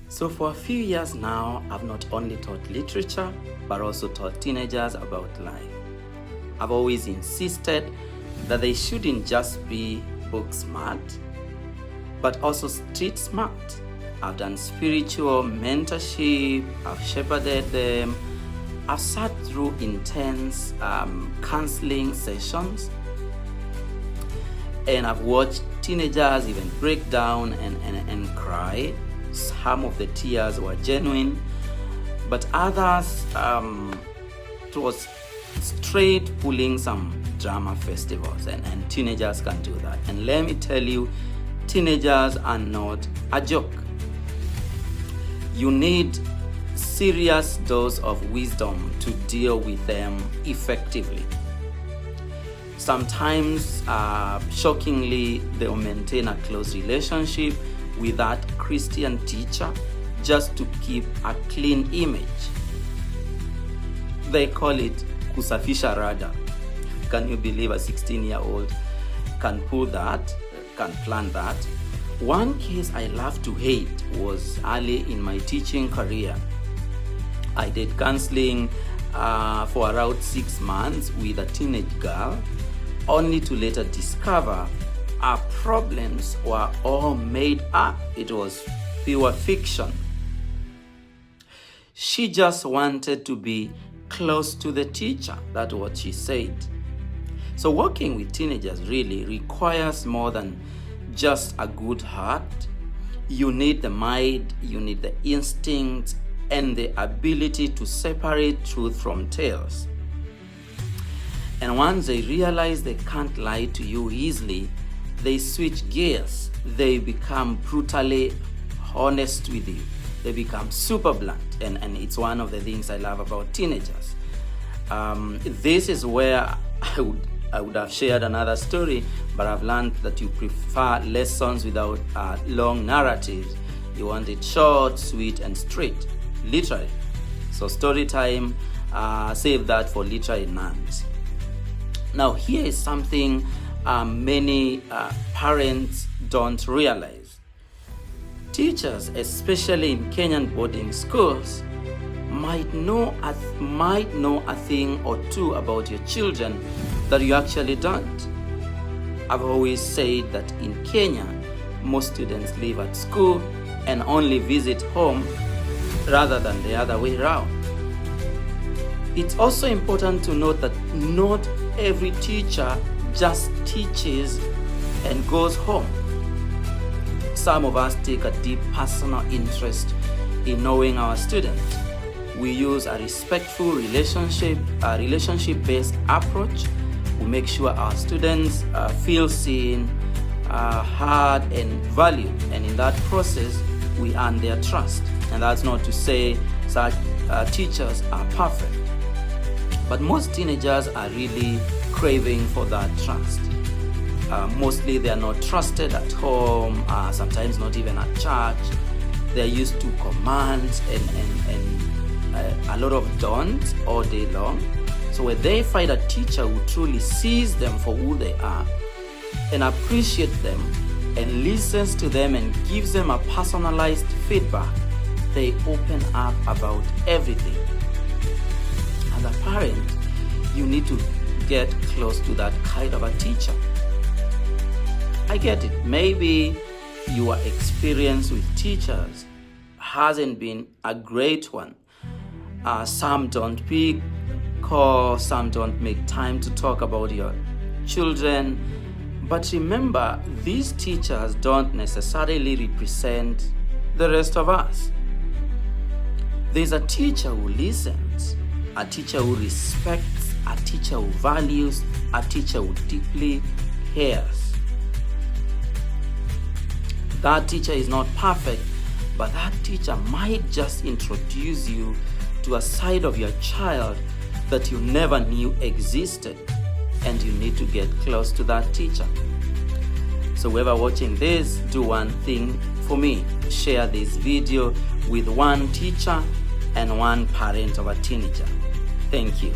So for a few years now, I've not only taught literature, but also taught teenagers about life. I've always insisted that they shouldn't just be book smart, but also street smart. I've done spiritual mentorship, I've shepherded them, I've sat through intense counseling sessions, and I've watched teenagers even break down and cry. Some of the tears were genuine, but others, it was straight pulling some drama festivals, and teenagers can do that. And let me tell you, teenagers are not a joke. You need serious dose of wisdom to deal with them effectively. Sometimes, shockingly, they'll maintain a close relationship with that Christian teacher just to keep a clean image. They call it kusafisha rada. Can you believe a 16-year-old can pull that, can plan that? One case I love to hate was early in my teaching career. I did counseling for around 6 months with a teenage girl, only to later discover our problems were all made up. It was pure fiction. She just wanted to be close to the teacher. That's what she said. So working with teenagers really requires more than just a good heart. You need the mind, you need the instinct, and the ability to separate truth from tales. And once they realize they can't lie to you easily, they switch gears. They become brutally honest with you. They become super blunt. And it's one of the things I love about teenagers. This is where I would have shared another story, but I've learned that you prefer lessons without long narratives. You want it short, sweet, and straight, literally. So story time, save that for literary nerds. Now, here is something many parents don't realize. Teachers, especially in Kenyan boarding schools, might know a thing or two about your children that you actually don't. I've always said that in Kenya, most students live at school and only visit home rather than the other way around. It's also important to note that not every teacher just teaches and goes home. Some of us take a deep personal interest in knowing our students. We use a respectful relationship-based approach. We make sure our students feel seen, heard, and valued. And in that process, we earn their trust. And that's not to say such teachers are perfect. But most teenagers are really craving for that trust. Mostly they are not trusted at home, sometimes not even at church. They're used to commands and a lot of don'ts all day long. So when they find a teacher who truly sees them for who they are and appreciates them and listens to them and gives them a personalized feedback, they open up about everything. As a parent, you need to get close to that kind of a teacher. I get it. Maybe your experience with teachers hasn't been a great one. Some don't pick calls, some don't make time to talk about your children. But remember, these teachers don't necessarily represent the rest of us. There's a teacher who listens, a teacher who respects, a teacher who values, a teacher who deeply cares. That teacher is not perfect, but that teacher might just introduce you to a side of your child that you never knew existed, and you need to get close to that teacher. So whoever watching this, do one thing for me. Share this video with one teacher and one parent of a teenager. Thank you.